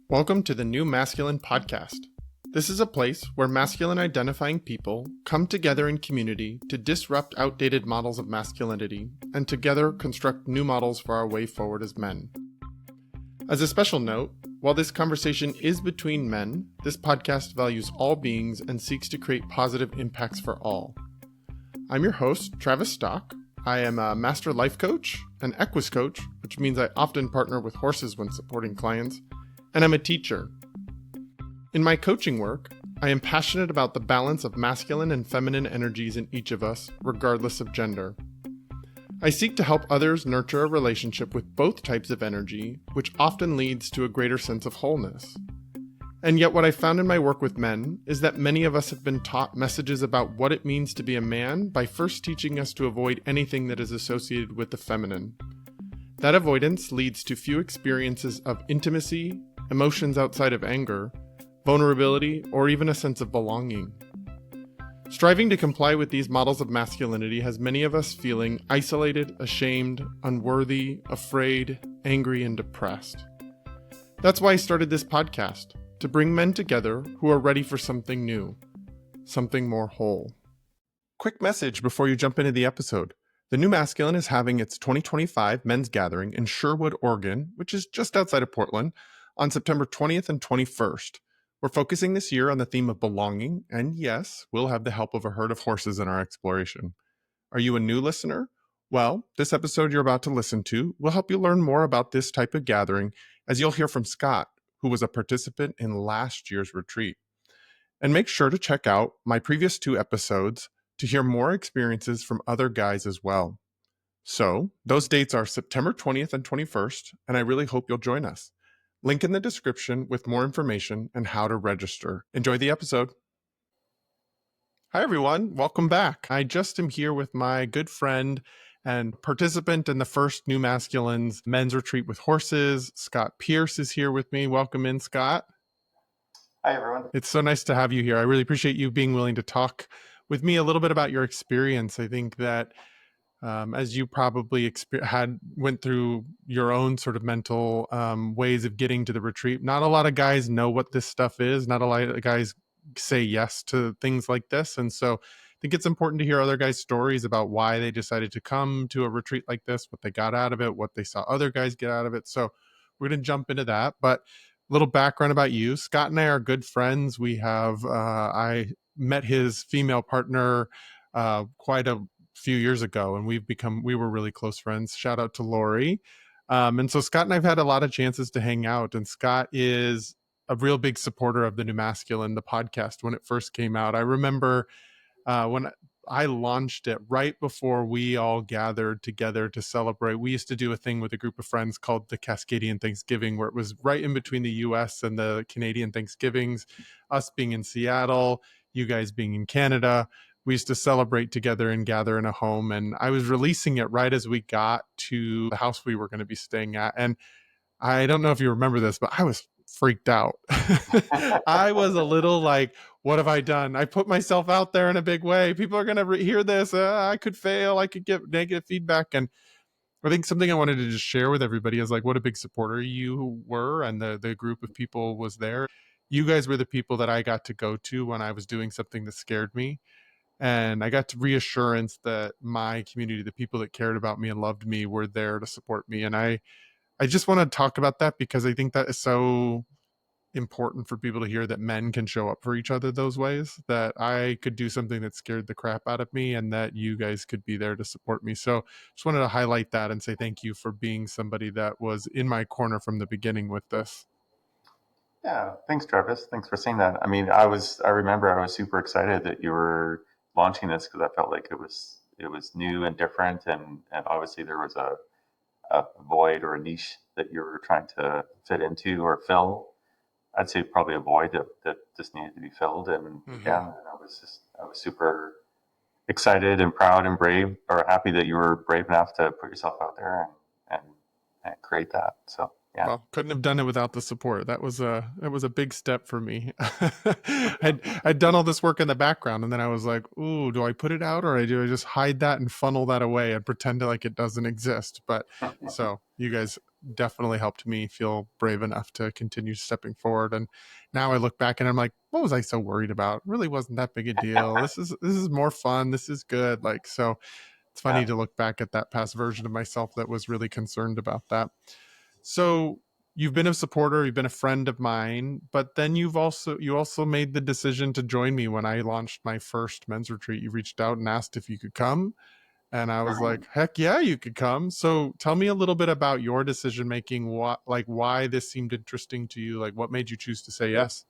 Welcome to the New Masculine Podcast. This is a place where masculine identifying people come together in community to disrupt outdated models of masculinity and together construct new models for our way forward as men. As a special note, while this conversation is between men, this podcast values all beings and seeks to create positive impacts for all. I'm your host, Travis Stock. I am a master life coach, an Equus coach, which means I often partner with horses when supporting clients, and I'm a teacher. In my coaching work, I am passionate about the balance of masculine and feminine energies in each of us, regardless of gender. I seek to help others nurture a relationship with both types of energy, which often leads to a greater sense of wholeness. And yet what I found in my work with men is that many of us have been taught messages about what it means to be a man by first teaching us to avoid anything that is associated with the feminine. That avoidance leads to few experiences of intimacy, emotions outside of anger, vulnerability, or even a sense of belonging. Striving to comply with these models of masculinity has many of us feeling isolated, ashamed, unworthy, afraid, angry, and depressed. That's why I started this podcast, to bring men together who are ready for something new, something more whole. Quick message before you jump into the episode. The New Masculine is having its 2025 men's gathering in Sherwood, Oregon, which is just outside of Portland, on September 20th and 21st. We're focusing this year on the theme of belonging, and yes, we'll have the help of a herd of horses in our exploration. Are you a new listener? Well, this episode you're about to listen to will help you learn more about this type of gathering, as you'll hear from Scott, who was a participant in last year's retreat. And make sure to check out my previous 2 episodes to hear more experiences from other guys as well. So, those dates are September 20th and 21st, and I really hope you'll join us. Link in the description with more information and how to register. Enjoy the episode. Hi, everyone. Welcome back. I just am here with my good friend and participant in the first New Masculine's men's retreat with horses. Scott Pearse is here with me. Welcome in, Scott. Hi, everyone. It's so nice to have you here. I really appreciate you being willing to talk with me a little bit about your experience. I think that as you probably went through your own sort of mental ways of getting to the retreat, not a lot of guys know what this stuff is. Not a lot of guys say yes to things like this. And so I think it's important to hear other guys' stories about why they decided to come to a retreat like this, what they got out of it, what they saw other guys get out of it. So we're going to jump into that. But a little background about you. Scott and I are good friends. We have, I met his female partner quite a few years ago, and we were really close friends. Shout out to Lori. And so Scott and I've had a lot of chances to hang out, and Scott is a real big supporter of the New Masculine, the podcast, when it first came out. I remember when I launched it right before we all gathered together to celebrate. We used to do a thing with a group of friends called the Cascadian Thanksgiving, where it was right in between the US and the Canadian Thanksgivings, us being in Seattle, you guys being in Canada. We used to celebrate together and gather in a home. And I was releasing it right as we got to the house we were going to be staying at. And I don't know if you remember this, but I was freaked out. I was a little like, what have I done? I put myself out there in a big way. People are going to hear this. I could fail. I could get negative feedback. And I think something I wanted to just share with everybody is like what a big supporter you were, and the group of people was there. You guys were the people that I got to go to when I was doing something that scared me. And I got reassurance that my community, the people that cared about me and loved me, were there to support me. And I just want to talk about that because I think that is so important for people to hear, that men can show up for each other those ways, that I could do something that scared the crap out of me and that you guys could be there to support me. So just wanted to highlight that and say thank you for being somebody that was in my corner from the beginning with this. Yeah, thanks, Travis. Thanks for saying that. I mean, I remember I was super excited that you were launching this because I felt like it was new and different, and obviously there was a void or a niche that you were trying to fit into or fill. I'd say probably a void that just needed to be filled. And yeah, and I was super excited and proud and brave, or happy that you were brave enough to put yourself out there and create that. So yeah. Well, couldn't have done it without the support. That was a big step for me. I'd done all this work in the background, and then I was like, ooh, do I put it out, or do I just hide that and funnel that away and pretend like it doesn't exist? But so you guys definitely helped me feel brave enough to continue stepping forward. And now I look back and I'm like, what was I so worried about? It really wasn't that big a deal. This is more fun. This is good. Like, so it's funny Yeah. to look back at that past version of myself that was really concerned about that. So you've been a supporter, you've been a friend of mine, but then you also made the decision to join me when I launched my first men's retreat. You reached out and asked if you could come, and I was Mhm. like, heck yeah, you could come. So tell me a little bit about your decision making, what, like, why this seemed interesting to you, like what made you choose to say yes.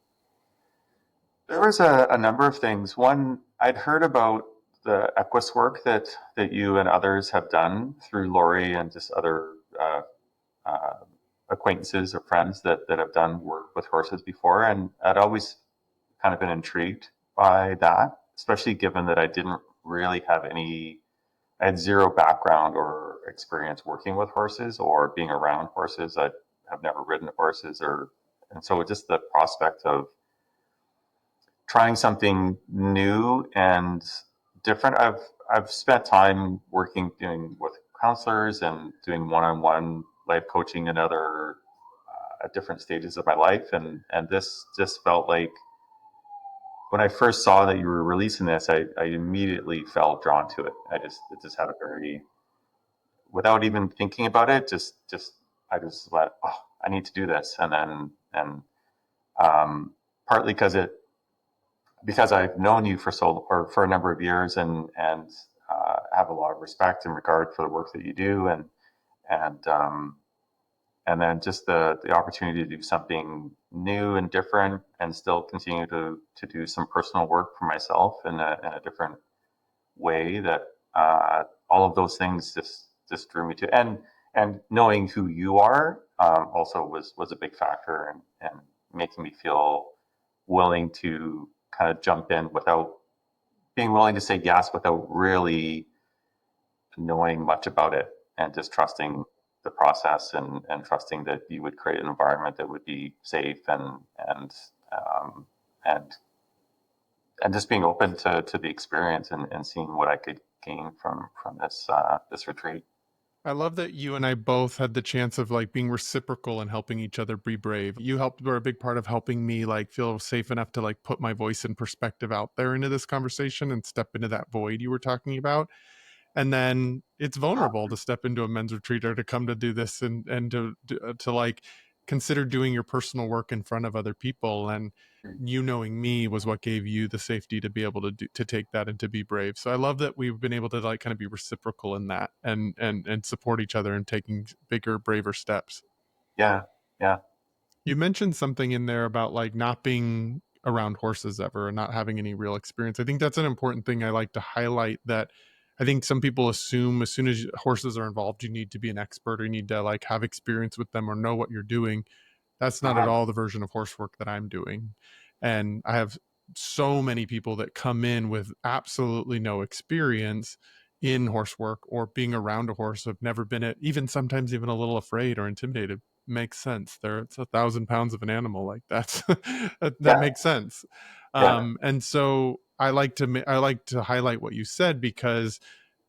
There was a number of things. One, I'd heard about the Equus work that you and others have done through Lori and just other uh, uh, acquaintances or friends that have done work with horses before. And I'd always kind of been intrigued by that, especially given that I didn't really have I had zero background or experience working with horses or being around horses. I have never ridden horses and so just the prospect of trying something new and different. I've spent time working doing with counselors and doing one-on-one life coaching and other at different stages of my life, and this just felt like when I first saw that you were releasing this, I immediately felt drawn to it. It just had a very, without even thinking about it, just I just let, oh, I need to do this, and then and partly because I've known you or for a number of years, and have a lot of respect and regard for the work that you do, and and then just the opportunity to do something new and different, and still continue to do some personal work for myself in a different way. That all of those things just drew me to, and knowing who you are also was a big factor, and making me feel willing to kind of jump in without being willing to say yes without really knowing much about it, and just trusting the process, and trusting that you would create an environment that would be safe, um, and and just being open to the experience, and seeing what I could gain from this retreat. I love that you and I both had the chance of like being reciprocal and helping each other be brave. You helped were a big part of helping me like feel safe enough to like put my voice and perspective out there into this conversation and step into that void you were talking about. And then it's vulnerable to step into a men's retreat or to come to do this and to like consider doing your personal work in front of other people. And you knowing me was what gave you the safety to be able to take that and to be brave. So I love that we've been able to like kind of be reciprocal in that and support each other in taking bigger, braver steps. Yeah, yeah, You mentioned something in there about like not being around horses ever and not having any real experience. I think that's an important thing I like to highlight, that I think some people assume as soon as horses are involved, you need to be an expert or you need to like have experience with them or know what you're doing. That's not at uh-huh. all the version of horse work that I'm doing. And I have so many people that come in with absolutely no experience in horse work or being around a horse, have never been it, even sometimes even a little afraid or intimidated. Makes sense. It's 1,000 pounds of an animal. Like that's that Yeah, makes sense. yeah, And so I like to highlight what you said, because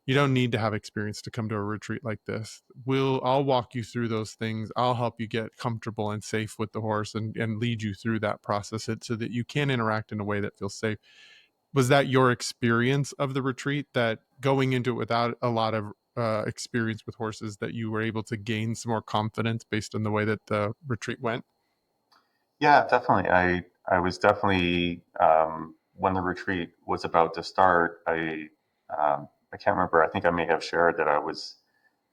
you don't need to have experience to come to a retreat like this. I'll walk you through those things. I'll help you get comfortable and safe with the horse and lead you through that process so that you can interact in a way that feels safe. Was that your experience of the retreat, that going into it without a lot of experience with horses, that you were able to gain some more confidence based on the way that the retreat went? yeah. Definitely, I was definitely when the retreat was about to start. I can't remember. I think I may have shared that I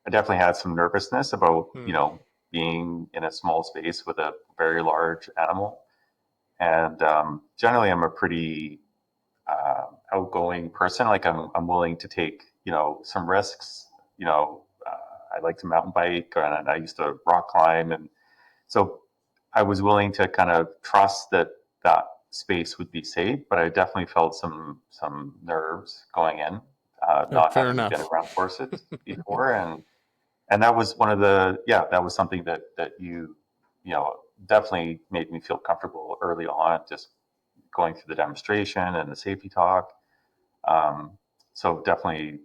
definitely had some nervousness about, Hmm. being in a small space with a very large animal. And generally, I'm a pretty outgoing person. Like I'm willing to take, some risks. I like to mountain bike, and I used to rock climb, and so I was willing to kind of trust that that space would be safe. But I definitely felt some nerves going in, not Fair having been enough. around horses before, and that was one of the yeah that was something that you know definitely made me feel comfortable early on, just going through the demonstration and the safety talk. So definitely,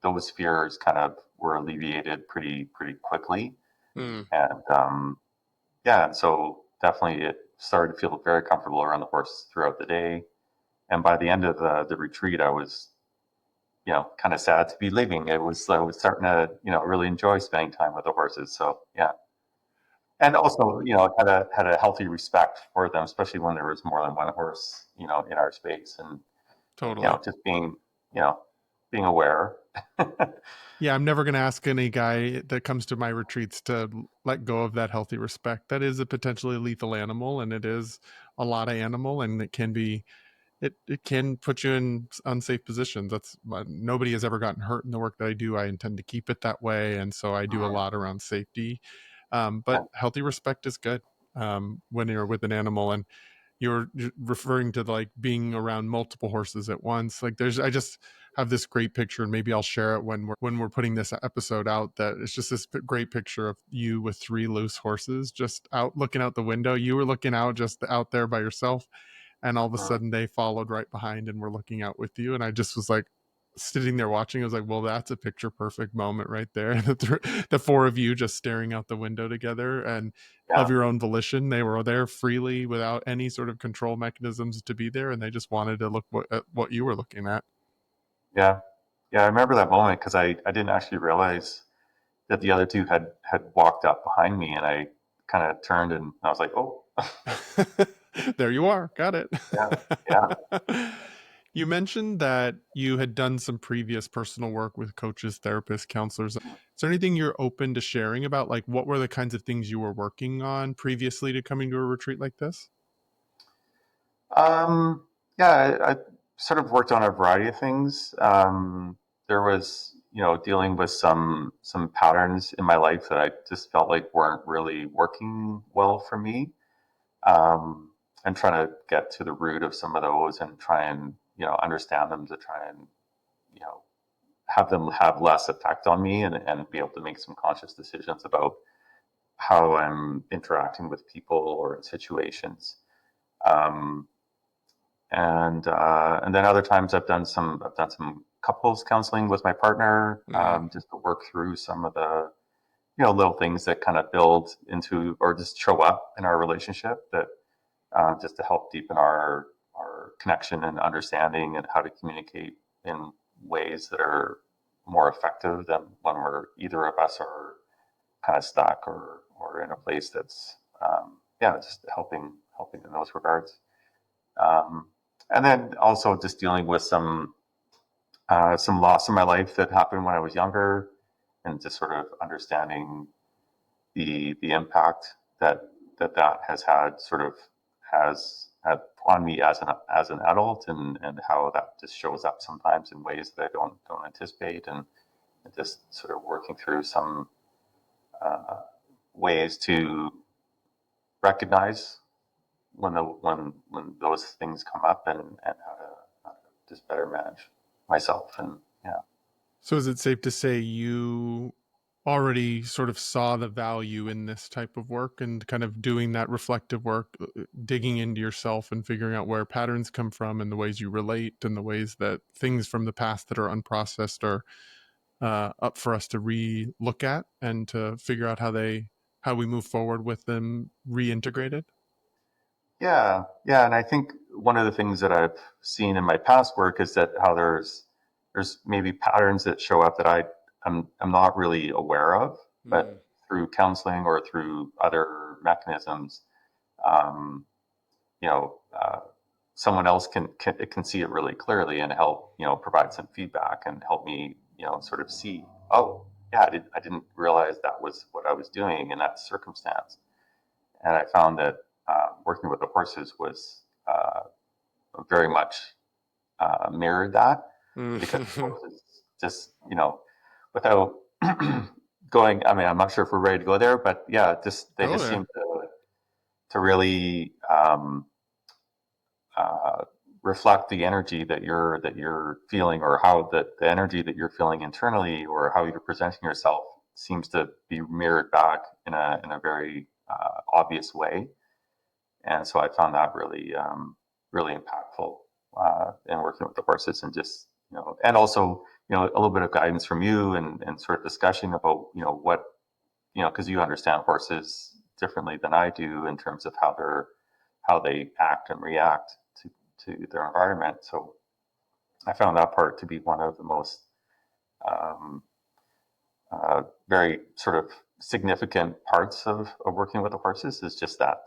those fears kind of were alleviated pretty quickly. Mm. And yeah, and so definitely it started to feel very comfortable around the horse throughout the day. And by the end of the retreat, I was, kind of sad to be leaving. I was starting to, really enjoy spending time with the horses. So yeah. And also, had a healthy respect for them, especially when there was more than one horse, in our space, and Totally. just you know, being aware. Yeah, I'm never going to ask any guy that comes to my retreats to let go of that healthy respect. That is a potentially lethal animal, and it is a lot of animal, and it can be it can put you in unsafe positions. That's nobody has ever gotten hurt in the work that I do. I intend to keep it that way, and so I do a Mhm. lot around safety. Yeah, But healthy respect is good when you're with an animal, and you're referring to like being around multiple horses at once. Like I just have this great picture, and maybe I'll share it when we're putting this episode out, that it's just this great picture of you with three loose horses just out looking out the window. You were looking out just out there by yourself, and all of a mhm. sudden they followed right behind and were looking out with you, and I just was like sitting there watching. I was like, well, that's a picture perfect moment right there. The four of you just staring out the window together, and of Yeah, your own volition, they were there freely without any sort of control mechanisms to be there, and they just wanted to look at what you were looking at. yeah, yeah. I remember that moment because I didn't actually realize that the other two had walked up behind me, and I kind of turned and I was like, oh, There you are, got it. yeah, yeah. You mentioned that you had done some previous personal work with coaches, therapists, counselors. Is there anything you're open to sharing about, like what were the kinds of things you were working on previously to coming to a retreat like this? Yeah, I sort of worked on a variety of things. There was, dealing with some patterns in my life that I just felt like weren't really working well for me, and trying to get to the root of some of those and try and understand them to try and you know have them have less effect on me and be able to make some conscious decisions about how I'm interacting with people or in situations. Um, and then other times I've done some couples counseling with my partner, Mm. just to work through some of the little things that kind of build into or just show up in our relationship that just to help deepen our connection and understanding and how to communicate in ways that are more effective than when we're either of us are kind of stuck or in a place that's yeah, just helping in those regards. um, and then also just dealing with some loss in my life that happened when I was younger, and just sort of understanding the impact that has had sort of has had on me as an adult, and how that just shows up sometimes in ways that I don't anticipate, and just sort of working through some uh, ways to recognize when those things come up, and how to just better manage myself. And yeah. So is it safe to say you already sort of saw the value in this type of work and kind of doing that reflective work, digging into yourself and figuring out where patterns come from and the ways you relate and the ways that things from the past that are unprocessed are up for us to re-look at and to figure out how we move forward with them reintegrated? Yeah, yeah, and I think one of the things that I've seen in my past work is that how there's maybe patterns that show up that I'm not really aware of, Mm. but through counseling or through other mechanisms, um, you know, someone else can see it really clearly and help provide some feedback and help me sort of see, oh yeah, I didn't realize that was what I was doing in that circumstance. And I found that working with the horses was very much mirrored that, because the Mm. horses just without going. I mean, I'm not sure if we're ready to go there, but yeah, just they Go just there. seem to really uh, reflect the energy that you're feeling, or how the energy that you're feeling internally, or how you're presenting yourself seems to be mirrored back in a very obvious way. And so I found that really impactful in working with the horses, and just and also a little bit of guidance from you, and sort of discussion about what because you understand horses differently than I do in terms of how they act and react to their environment. So I found that part to be one of the most um, very sort of significant parts of working with the horses is just that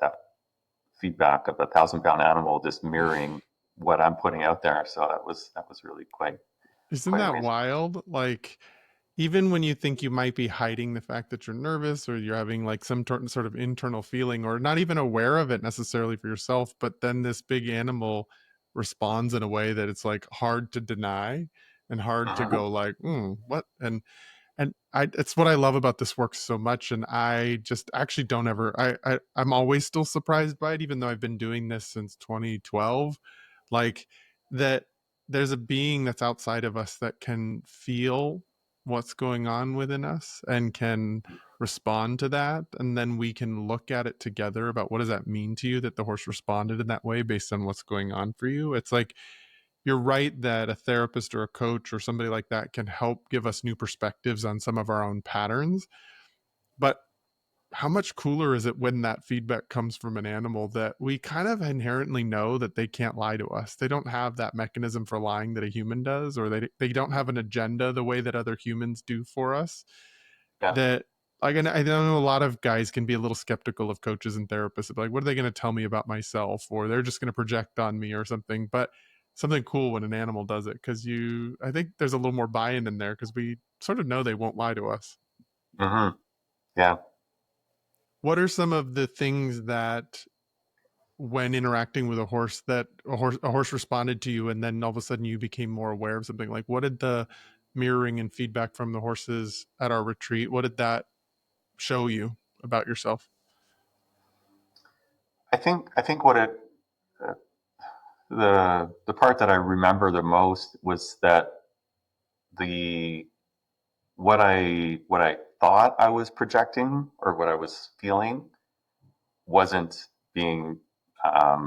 feedback of a 1,000-pound animal just mirroring what I'm putting out there. So that was really Isn't quite that amazing. wild? Like, even when you think you might be hiding the fact that you're nervous or you're having like some sort of internal feeling or not even aware of it necessarily for yourself, but then this big animal responds in a way that it's like hard to deny and hard to Mhm. go like, what? And it's what I love about this work so much. And I just actually don't ever, I'm always still surprised by it, even though I've been doing this since 2012. Like that there's a being that's outside of us that can feel what's going on within us and can respond to that. And then we can look at it together about what does that mean to you that the horse responded in that way based on what's going on for you. It's like, you're right that a therapist or a coach or somebody like that can help give us new perspectives on some of our own patterns. But how much cooler is it when that feedback comes from an animal that we kind of inherently know that they can't lie to us? They don't have that mechanism for lying that a human does, or they don't have an agenda the way that other humans do for us. Yeah. That like, I know a lot of guys can be a little skeptical of coaches and therapists. Like, what are they going to tell me about myself? Or they're just going to project on me or something. But something cool when an animal does it because I think there's a little more buy-in in there because we sort of know they won't lie to us. Hmm. Yeah. What are some of the things that when interacting with a horse that a horse responded to you and then all of a sudden you became more aware of something? Like, what did the mirroring and feedback from the horses at our retreat, what did that show you about yourself? I think what it uh, the part that I remember the most was that the what I thought I was projecting or what I was feeling wasn't being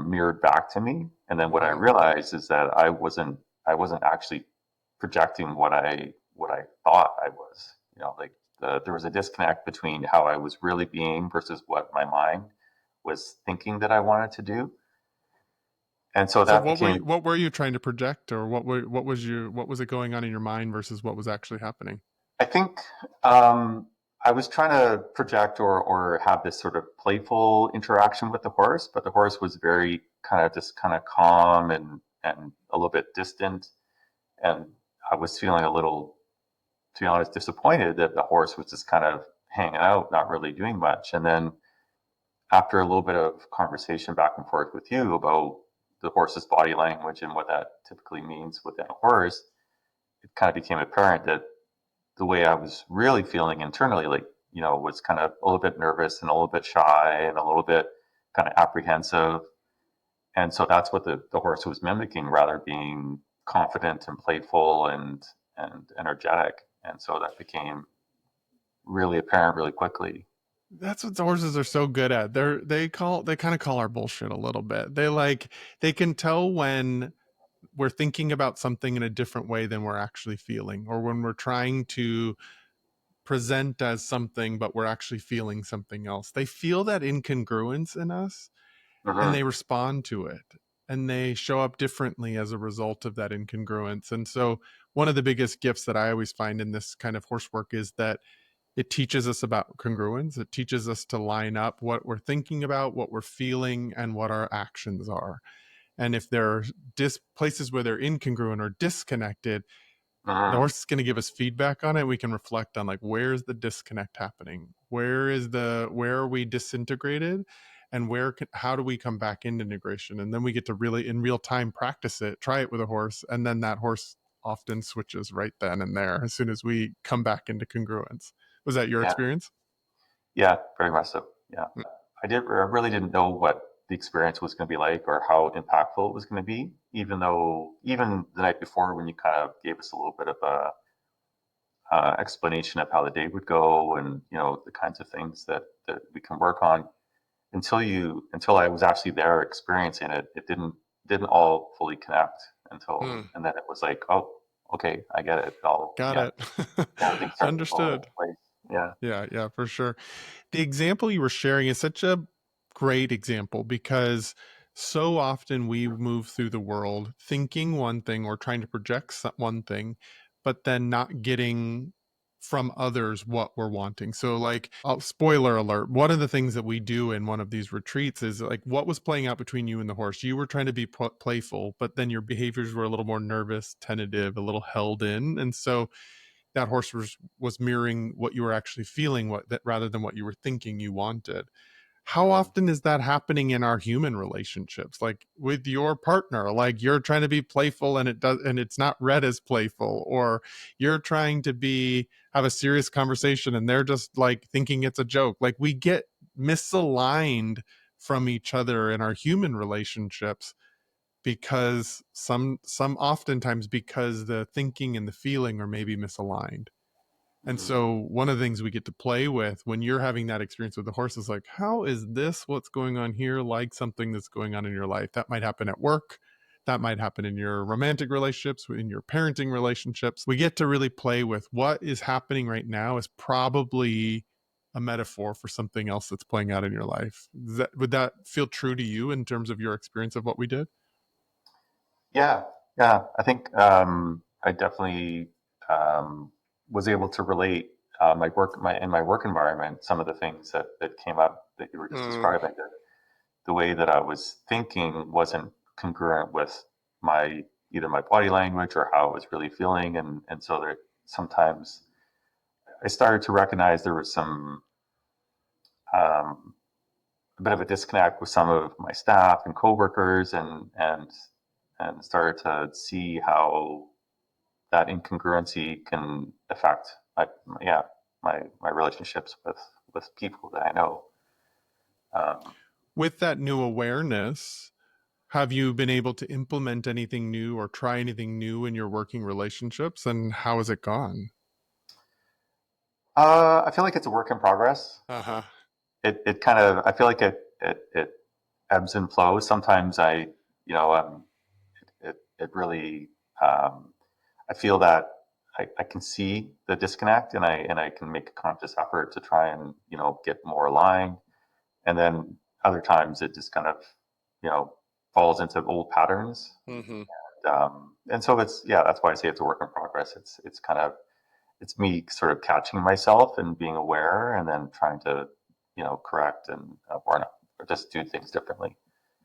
mirrored back to me. And then what I Mm. realized is that I wasn't actually projecting what I thought I was. Like there was a disconnect between how I was really being versus what my mind was thinking that I wanted to do. And so So that became, what were you trying to project, or what was it going on in your mind versus what was actually happening? I think, um, I was trying to project or have this sort of playful interaction with the horse, but the horse was very kind of calm and a little bit distant. And I was feeling a little, to be honest, disappointed that the horse was just kind of hanging out, not really doing much. And then after a little bit of conversation back and forth with you about the horse's body language and what that typically means within a horse, it kind of became apparent that the way I was really feeling internally, like, was kind of a little bit nervous and a little bit shy and a little bit kind of apprehensive. And so that's what the horse was mimicking, rather being confident and playful and energetic. And so that became really apparent really quickly. That's what the horses are so good at. They kind of call our bullshit a little bit. They can tell when we're thinking about something in a different way than we're actually feeling, or when we're trying to present as something but we're actually feeling something else. They feel that incongruence in us and they Hmm. respond to it, and they show up differently as a result of that incongruence. And so one of the biggest gifts that I always find in this kind of horse work is that it teaches us about congruence. It teaches us to line up what we're thinking about, what we're feeling, and what our actions are. And if there are places where they're incongruent or disconnected, the Hmm. horse is going to give us feedback on it. We can reflect on like, where's the disconnect happening? Where are we disintegrated? And how do we come back into integration? And then we get to really in real time practice it, try it with a horse. And then that horse often switches right then and there as soon as we come back into congruence. Was that your Yeah. experience? Yeah, very much so. Yeah. I really didn't know what the experience was going to be like or how impactful it was going to be, even the night before when you kind of gave us a little bit of a explanation of how the day would go and the kinds of things that we can work on. Until I was actually there experiencing it, it didn't all fully connect Hmm. and then it was like, oh, okay, I get it all. Got Yeah, it. everything started to fall Understood. into place. Yeah. Yeah, for sure. The example you were sharing is such a great example because so often we move through the world thinking one thing or trying to project one thing, but then not getting from others what we're wanting. So, like, spoiler alert, one of the things that we do in one of these retreats is like, what was playing out between you and the horse? You were trying to be playful, but then your behaviors were a little more nervous, tentative, a little held in. And so, that horse was mirroring what you were actually feeling, what that rather than what you were thinking you wanted. How Hmm. often is that happening in our human relationships, like with your partner? Like, you're trying to be playful and it's not read as playful, or you're trying to be have a serious conversation and they're just like thinking it's a joke. Like, we get misaligned from each other in our human relationships because some oftentimes because the thinking and the feeling are maybe misaligned. And Hmm. so one of the things we get to play with when you're having that experience with the horse is like, how is this what's going on here like something that's going on in your life? That might happen at work. That might happen in your romantic relationships, in your parenting relationships. We get to really play with what is happening right now is probably a metaphor for something else that's playing out in your life. Would that feel true to you in terms of your experience of what we did? Yeah, yeah. I think I definitely um, was able to relate in my work environment. Some of the things that came up that you were just Mm. describing, the way that I was thinking wasn't congruent with my either my body language or how I was really feeling, and so there sometimes I started to recognize there was some um, a bit of a disconnect with some of my staff and coworkers, and started to see how that incongruency can affect yeah my relationships with people that I know. Um, With that new awareness, have you been able to implement anything new or try anything new in your working relationships, and how has it gone? I feel like it's a work in progress. Uh-huh. It kind of I feel like it ebbs and flows. Sometimes it really um, I feel that I can see the disconnect, and I can make a conscious effort to try and get more aligned. And then other times it just kind of you know falls into old patterns. Mm-hmm. And so it's yeah, that's why I say it's a work in progress. It's kind of it's me sort of catching myself and being aware, and then trying to correct and or just do things differently.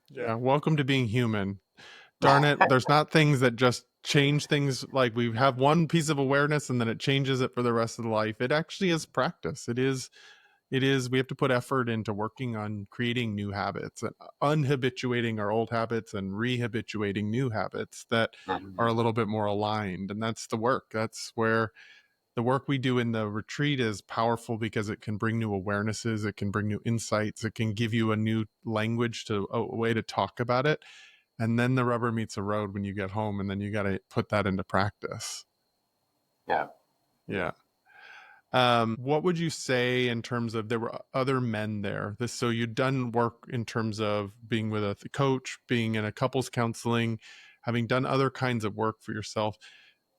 Yeah, welcome to being human. Darn it, there's not things that just change things. Like, we have one piece of awareness and then it changes it for the rest of the life. It actually is practice. We have to put effort into working on creating new habits and unhabituating our old habits and rehabituating new habits that are Mhm. a little bit more aligned. And that's the work. That's where the work we do in the retreat is powerful because it can bring new awarenesses, it can bring new insights, it can give you a new language, to a way to talk about it. And then the rubber meets the road when you get home, and then you got to put that into practice. Yeah. Yeah. What would you say in terms of, there were other men there? So you'd done work in terms of being with a coach, being in a couples counseling, having done other kinds of work for yourself.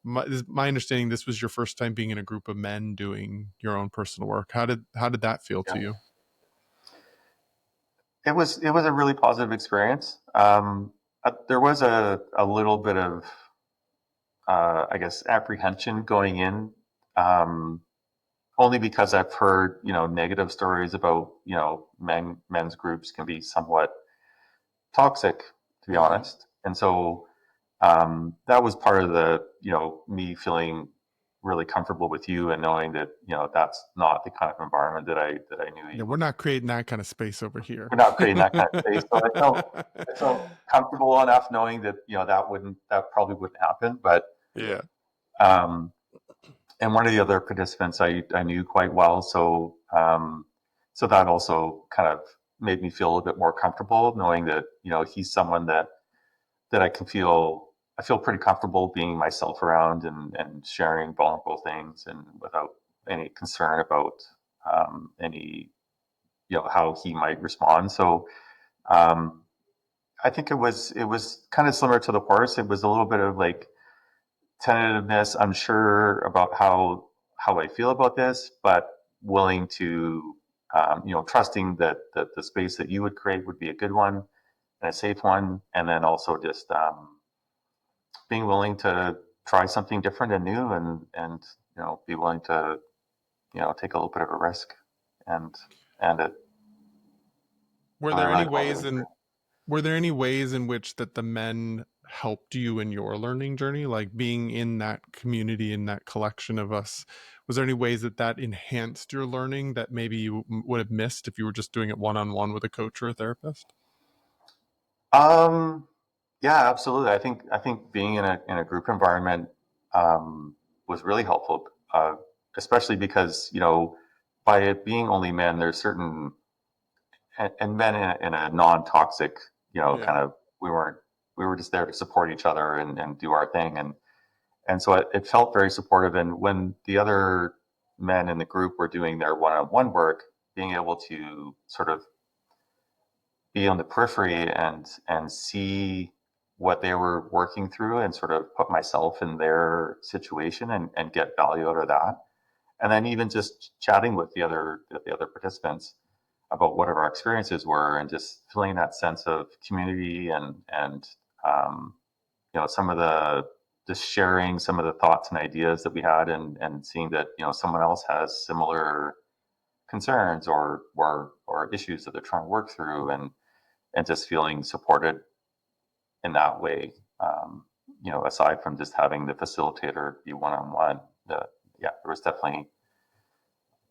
My understanding, this was your first time being in a group of men doing your own personal work. How did that feel to Yeah. you? It was a really positive experience. There was a little bit of I guess apprehension going in, um, only because I've heard negative stories about men's groups can be somewhat toxic, to be Mm-hmm. honest. And so that was part of the me feeling really comfortable with you and knowing that that's not the kind of environment that I knew Yeah, you we're would. not creating that kind of space over here. We're not creating that kind of space. So I felt comfortable enough knowing that that probably wouldn't happen. But Yeah. um, and one of the other participants I knew quite well, so that also kind of made me feel a little bit more comfortable knowing that he's someone that I feel pretty comfortable being myself around, and sharing vulnerable things, and without any concern about any how he might respond. So um, I think it was kind of similar to the horse. It was a little bit of like tentativeness, unsure about how I feel about this, but willing to, trusting that the space that you would create would be a good one and a safe one, and then also just being willing to try something different and new, and be willing to take a little bit of a risk, and it Were there any it all ways really great. in were there any ways in which that the men helped you in your learning journey, like being in that community, in that collection of us? Was there any ways that that enhanced your learning that maybe you would have missed if you were just doing it one-on-one with a coach or a therapist? Um, yeah, absolutely. I think being in a group environment was really helpful, especially because by it being only men, there's certain and men in a non-toxic, Yeah. kind of, we weren't we were just there to support each other and do our thing, and so it felt very supportive. And when the other men in the group were doing their one-on-one work, being able to sort of be on the periphery and see what they were working through and sort of put myself in their situation and get value out of that. And then even just chatting with the other participants about what our experiences were, and just feeling that sense of community, and um, some of the just sharing some of the thoughts and ideas that we had, and seeing that someone else has similar concerns or issues that they're trying to work through, and just feeling supported in that way. Aside from just having the facilitator be one on one, yeah, there was definitely,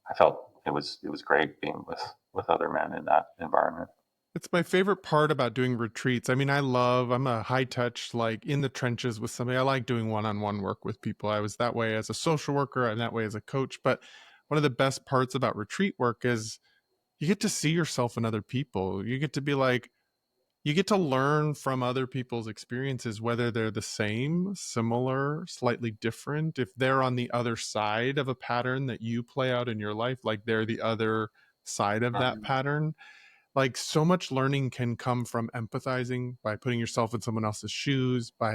I felt it was great being with other men in that environment. It's my favorite part about doing retreats. I mean, I'm a high touch, like in the trenches with somebody. I like doing one on one work with people. I was that way as a social worker and that way as a coach. But one of the best parts about retreat work is you get to see yourself in other people. You get to be like, you get to learn from other people's experiences, whether they're the same, similar, slightly different. If they're on the other side of a pattern that you play out in your life, like they're the other side of that Mhm. pattern. Like so much learning can come from empathizing, by putting yourself in someone else's shoes, by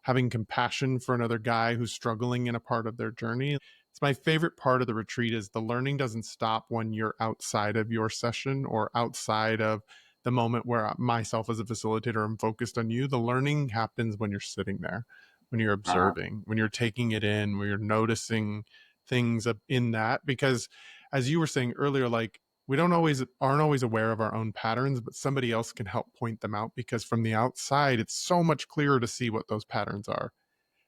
having compassion for another guy who's struggling in a part of their journey. It's my favorite part of the retreat is the learning doesn't stop when you're outside of your session or outside of the moment where myself as a facilitator am focused on you. The learning happens when you're sitting there, when you're Mhm. observing, when you're taking it in, when you're noticing things in that. Because as you were saying earlier, like we don't always aren't always aware of our own patterns, but somebody else can help point them out, because from the outside it's so much clearer to see what those patterns are.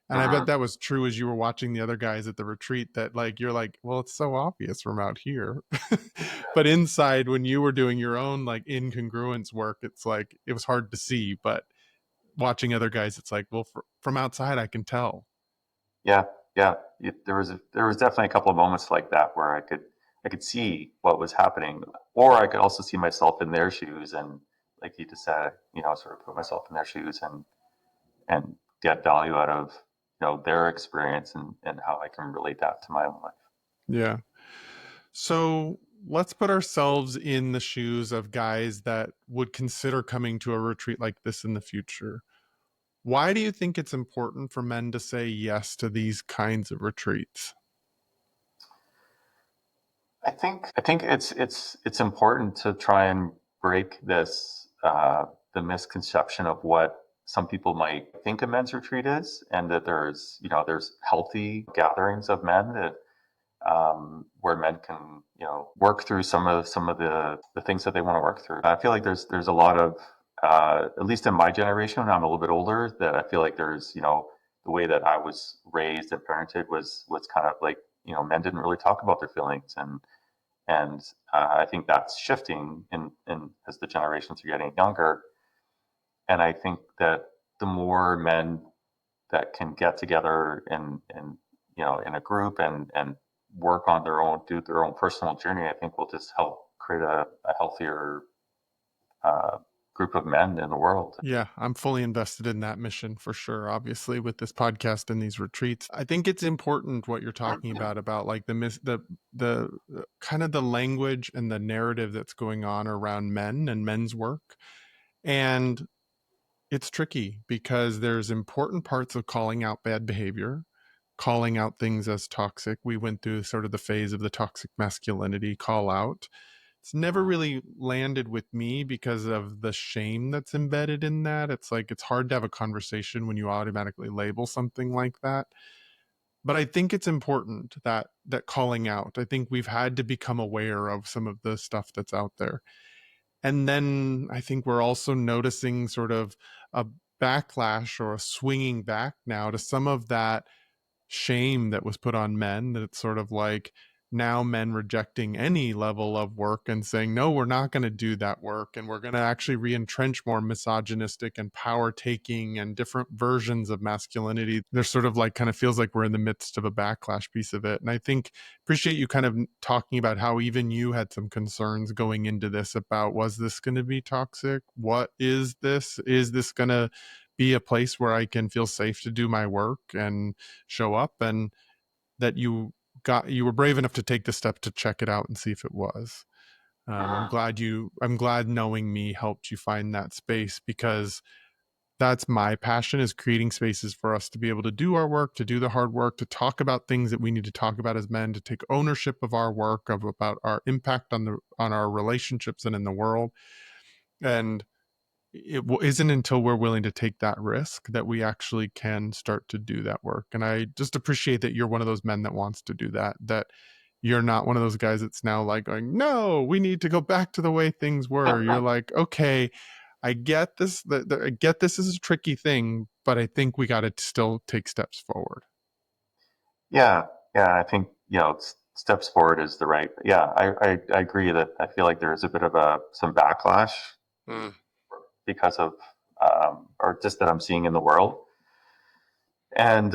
And I bet Mhm. that was true as you were watching the other guys at the retreat, that like you're like, well, it's so obvious from out here. But inside, when you were doing your own like incongruence work, it's like it was hard to see. But watching other guys, it's like, well, from outside I can tell. Yeah, yeah. There was definitely a couple of moments like that where I could see what was happening, or I could also see myself in their shoes, and like you just said, sort of put myself in their shoes, and get value out of their experience, and how I can relate that to my own life. Yeah. So let's put ourselves in the shoes of guys that would consider coming to a retreat like this in the future. Why do you think it's important for men to say yes to these kinds of retreats? I think it's important to try and break this the misconception of what some people might think a men's retreat is, and that there's healthy gatherings of men that where men can work through some of the things that they want to work through. I feel like there's a lot of at least in my generation, I'm a little bit older, that I feel like there's the way that I was raised and parented was kind of like men didn't really talk about their feelings, and I think that's shifting in as the generations are getting younger. And I think that the more men that can get together in a group and work on do their own personal journey, I think will just help create a healthier uh, group of men in the world. Yeah, I'm fully invested in that mission for sure. Obviously, with this podcast and these retreats, I think it's important what you're talking about like the kind of the language and the narrative that's going on around men and men's work. And it's tricky because there's important parts of calling out bad behavior. calling out things as toxic. We went through sort of the phase of the toxic masculinity call out. It's never really landed with me because of the shame that's embedded in that. It's like it's hard to have a conversation when you automatically label something like that. But I think it's important that calling out. I think we've had to become aware of some of the stuff that's out there. And then I think we're also noticing sort of a backlash or a swinging back now to some of that shame that was put on men, that it's sort of like now men rejecting any level of work and saying, no, we're not going to do that work. And we're going to actually re-entrench more misogynistic and power taking and different versions of masculinity. There's sort of like kind of feels like we're in the midst of a backlash piece of it. And I think appreciate you kind of talking about how even you had some concerns going into this about, was this going to be toxic? What is this? Is this going to be a place where I can feel safe to do my work and show up, and that you were brave enough to take the step to check it out and see if it was. I'm glad knowing me helped you find that space, because that's my passion, is creating spaces for us to be able to do our work, to do the hard work, to talk about things that we need to talk about as men, to take ownership of our work, of about our impact on our relationships and in the world. And it isn't until we're willing to take that risk that we actually can start to do that work. And I just appreciate that you're one of those men that wants to do that, that you're not one of those guys that's now like going, no, we need to go back to the way things were. You're like, okay, I get this, I get this is a tricky thing, but I think we got to still take steps forward. Yeah, yeah, I think, steps forward is the right. Yeah, I agree that I feel like there's a bit of some backlash Mm. because of, or just that I'm seeing in the world. And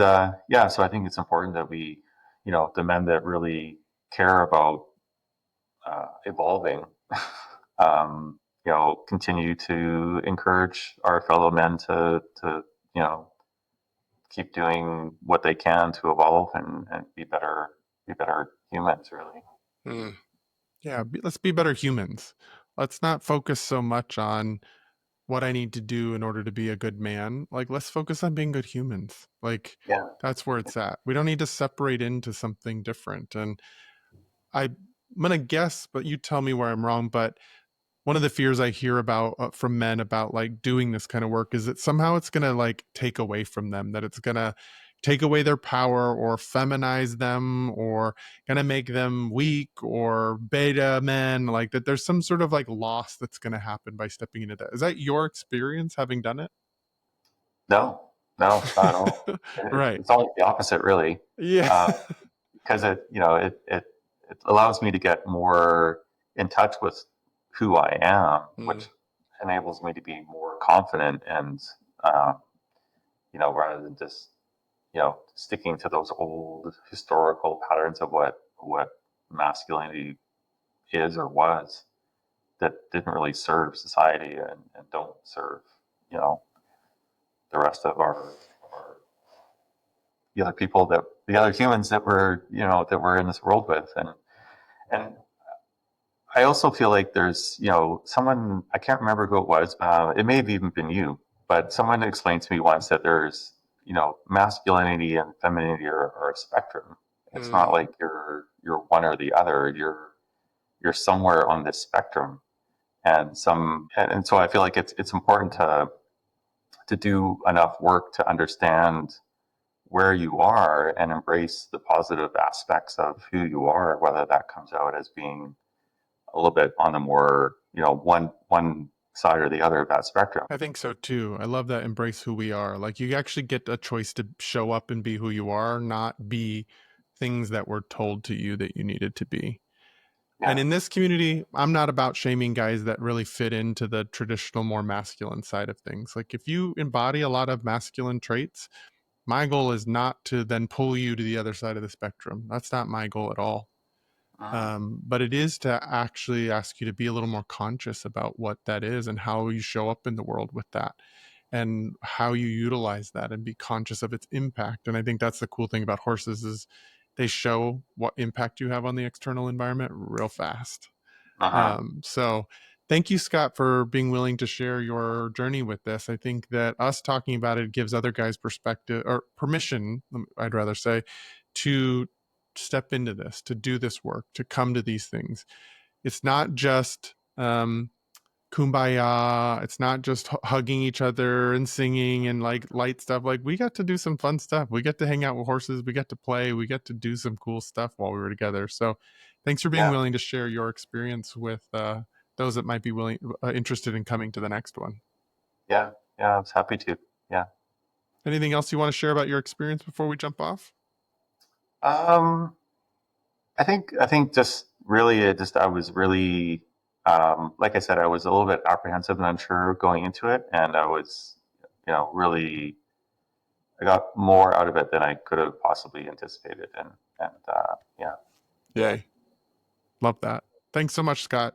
yeah, so I think it's important that we, the men that really care about evolving, continue to encourage our fellow men to, you know, keep doing what they can to evolve and be better humans, really. Mm. Yeah, let's be better humans. Let's not focus so much on what I need to do in order to be a good man. Like, let's focus on being good humans. Like, Yeah. that's where it's at. We don't need to separate into something different. And I'm going to guess, but you tell me where I'm wrong. But one of the fears I hear about from men about like doing this kind of work is that somehow it's going to like take away from them, that it's going to take away their power or feminize them or going to make them weak or beta men, like that there's some sort of like loss that's going to happen by stepping into that. Is that your experience having done it? No, no, not at all. Right. It's all the opposite, really, Yeah. because it allows me to get more in touch with who I am, Mm. which enables me to be more confident and, uh, rather than just sticking to those old historical patterns of what masculinity is or was, that didn't really serve society and don't serve you know the rest of our the other humans that we're in this world with. And I also feel like there's someone, I can't remember who it was, it may have even been you, but someone explained to me once that there's masculinity and femininity are a spectrum. It's not Mm. like you're one or the other. You're somewhere on this spectrum. And so I feel like it's important to do enough work to understand where you are and embrace the positive aspects of who you are, whether that comes out as being a little bit on the more, one side or the other of that spectrum. I think so too. I love that embrace who we are. Like you actually get a choice to show up and be who you are, not be things that were told to you that you needed to be. And Yeah. in this community, I'm not about shaming guys that really fit into the traditional, more masculine side of things. Like if you embody a lot of masculine traits, my goal is not to then pull you to the other side of the spectrum. That's not my goal at all. Mm. But it is to actually ask you to be a little more conscious about what that is and how you show up in the world with that and how you utilize that and be conscious of its impact. And I think that's the cool thing about horses is they show what impact you have on the external environment real fast. Uh-huh. So Thank you, Scott, for being willing to share your journey with this. I think that us talking about it gives other guys perspective or permission, I'd rather say, to step into this, to do this work, to come to these things. It's not just kumbaya. It's not just hugging each other and singing and like light stuff. Like, we got to do some fun stuff. We got to hang out with horses. We got to play. We got to do some cool stuff while we were together. So thanks for being Yeah, willing to share your experience with those that might be interested in coming to the next one. yeah, yeah. I was happy to. Yeah. Anything else you want to share about your experience before we jump off? Um, I think just really I was really like I said, I was a little bit apprehensive and unsure going into it, and I was, really I got more out of it than I could have possibly anticipated, and yeah. Yay. Love that. Thanks so much, Scott.